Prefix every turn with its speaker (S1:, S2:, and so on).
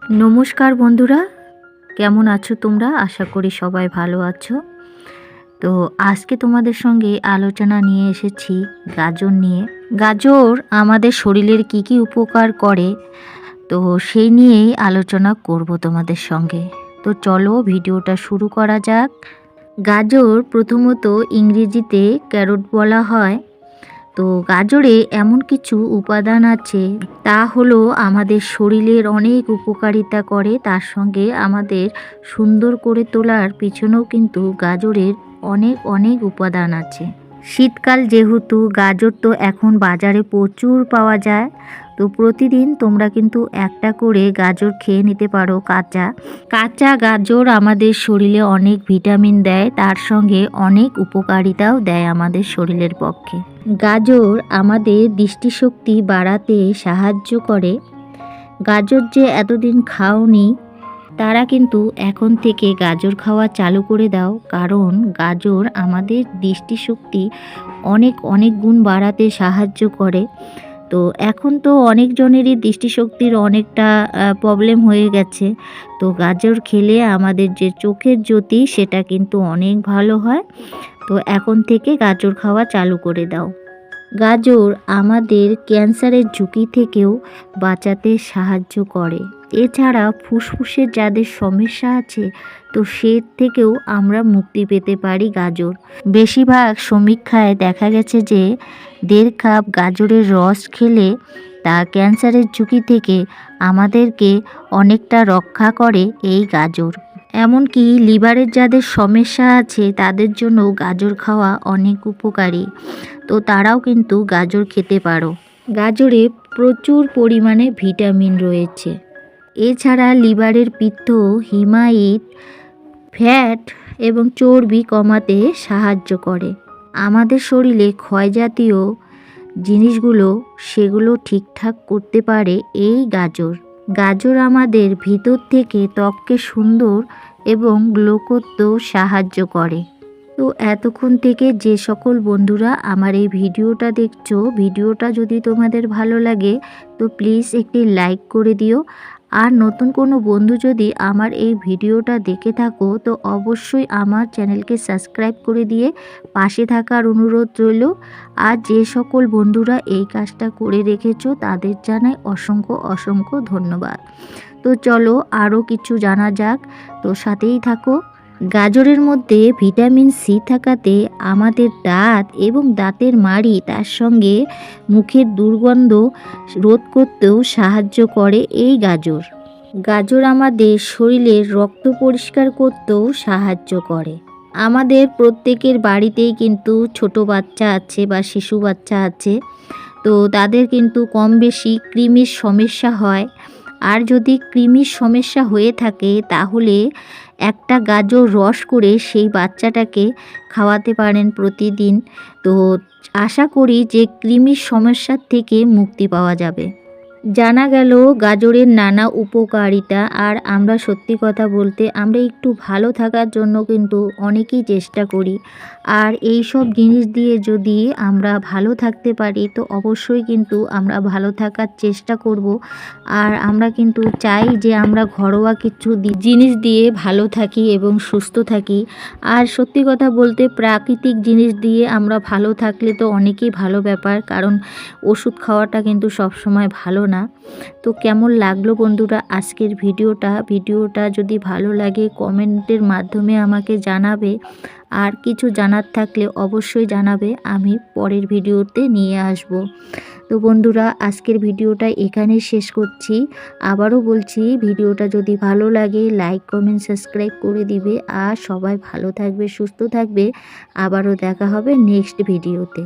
S1: নমস্কার বন্ধুরা, কেমন আছো তোমরা? আশা করি সবাই ভালো আছো। তো আজকে তোমাদের সঙ্গে আলোচনা নিয়ে এসেছি গাজর নিয়ে। গাজর আমাদের শরীরের কি উপকার করে, তো সেই নিয়েই আলোচনা করব তোমাদের সঙ্গে। তো চলো ভিডিওটা শুরু করা যাক। গাজর প্রথমত ইংরেজিতে ক্যারট বলা হয়। তো গাজরে এমন কিছু উপাদান আছে, তা হলো আমাদের শরীরের অনেক উপকারিতা করে, তার সঙ্গে আমাদের সুন্দর করে তোলার পিছনেও কিন্তু গাজরের অনেক অনেক উপাদান আছে। শীতকাল যেহেতু, গাজর তো এখন বাজারে প্রচুর পাওয়া যায়। তো প্রতিদিন তোমরা কিন্তু একটা করে গাজর খেয়ে নিতে পারো। কাঁচা গাজর আমাদের শরীরে অনেক ভিটামিন দেয়, তার সঙ্গে অনেক উপকারিতাও দেয় আমাদের শরীরের পক্ষে। গাজর আমাদের দৃষ্টিশক্তি বাড়াতে সাহায্য করে। গাজর যে এতদিন খাওনি তারা কিন্তু এখন থেকে গাজর খাওয়া চালু করে দাও, কারণ গাজর আমাদের দৃষ্টিশক্তি অনেক অনেক গুণ বাড়াতে সাহায্য করে। তো এখন তো অনেকজনেরই দৃষ্টিশক্তির অনেকটা প্রবলেম হয়ে গেছে। তো গাজর খেলে আমাদের যে চোখের জ্যোতি সেটা কিন্তু অনেক ভালো হয়। তো এখন থেকে গাজর খাওয়া চালু করে দাও। গাজর আমাদের ক্যান্সারের ঝুঁকি থেকেও বাঁচাতে সাহায্য করে। এছাড়া ফুসফুসের যাদের সমস্যা আছে, তো সে থেকেও আমরা মুক্তি পেতে পারি গাজর। বেশিরভাগ সমীক্ষায় দেখা গেছে যে 1.5 কাপ গাজরের রস খেলে তা ক্যান্সারের ঝুঁকি থেকে আমাদেরকে অনেকটা রক্ষা করে এই গাজর। এমনকি লিভারের যাদের সমস্যা আছে তাদের জন্য গাজর খাওয়া অনেক উপকারী। তো তারাও কিন্তু গাজর খেতে পারো। গাজরে প্রচুর পরিমাণে ভিটামিন রয়েছে। এছাড়া লিভারের পিত্ত, হিমায়িত, ফ্যাট এবং চর্বি কমাতে সাহায্য করে। আমাদের শরীরে ক্ষয়জাতীয় জিনিসগুলো সেগুলো ঠিকঠাক করতে পারে এই গাজর। গাজর আমাদের ভিতর থেকে ত্বককে সুন্দর এবং গ্লো করতেও সাহায্য করে। তো এতক্ষণ থেকে যে সকল বন্ধুরা আমার এই ভিডিওটা দেখছো, ভিডিওটা যদি তোমাদের ভালো লাগে তো প্লিজ একটি লাইক করে দিও। আর নতুন কোনো বন্ধু যদি আমার এই ভিডিওটা দেখে থাকো তো অবশ্যই আমার চ্যানেলকে সাবস্ক্রাইব করে দিয়ে পাশে থাকার অনুরোধ রইল। আর যে সকল বন্ধুরা এই কাজটা করে রেখেছো তাদের জানাই অসংখ্য অসংখ্য ধন্যবাদ। তো চলো আরও কিছু জানা যাক, তো সাথেই থাকো। গাজরের মধ্যে ভিটামিন সি থাকাতে আমাদের দাঁত এবং দাঁতের মাড়ি, তার সঙ্গে মুখের দুর্গন্ধ রোধ করতেও সাহায্য করে এই গাজর। গাজর আমাদের শরীরের রক্ত পরিষ্কার করতেও সাহায্য করে। আমাদের প্রত্যেকের বাড়িতেই কিন্তু ছোট বাচ্চা আছে বা শিশু বাচ্চা আছে, তো তাদের কিন্তু কম বেশি কৃমির সমস্যা হয়। আর যদি কৃমির সমস্যা হয়ে থাকে তাহলে একটা গাজর রস করে সেই বাচ্চাটাকে খাওয়াতে পারেন প্রতিদিন। তো আশা করি যে কৃমির সমস্যার থেকে মুক্তি পাওয়া যাবে। জানা গেল গাজরের নানা উপকারিতা। আর আমরা সত্যি কথা বলতে আমরা একটু ভালো থাকার জন্য কিন্তু অনেকেই চেষ্টা করি। আর এই সব জিনিস দিয়ে যদি আমরা ভালো থাকতে পারি তো অবশ্যই কিন্তু আমরা ভালো থাকার চেষ্টা করব। আর আমরা কিন্তু চাই যে আমরা ঘরোয়া কিছু জিনিস দিয়ে ভালো থাকি এবং সুস্থ থাকি। আর সত্যি কথা বলতে প্রাকৃতিক জিনিস দিয়ে আমরা ভালো থাকলে তো অনেকই ভালো ব্যাপার, কারণ ওষুধ খাওয়াটা কিন্তু সবসময় ভালো না। তো কেমন লাগলো বন্ধুরা আজকের ভিডিওটা যদি ভালো লাগে কমেন্টের মাধ্যমে আমাকে জানাবে। আর কিছু জানার থাকলে অবশ্যই জানাবে, আমি পরের ভিডিওতে নিয়ে আসব। তো বন্ধুরা আজকের ভিডিওটা এখানেই শেষ করছি। আবারও বলছি, ভিডিওটা যদি ভালো লাগে লাইক কমেন্ট সাবস্ক্রাইব করে দিবে। আর সবাই ভালো থাকবে, সুস্থ থাকবে। আবারও দেখা হবে নেক্সট ভিডিওতে।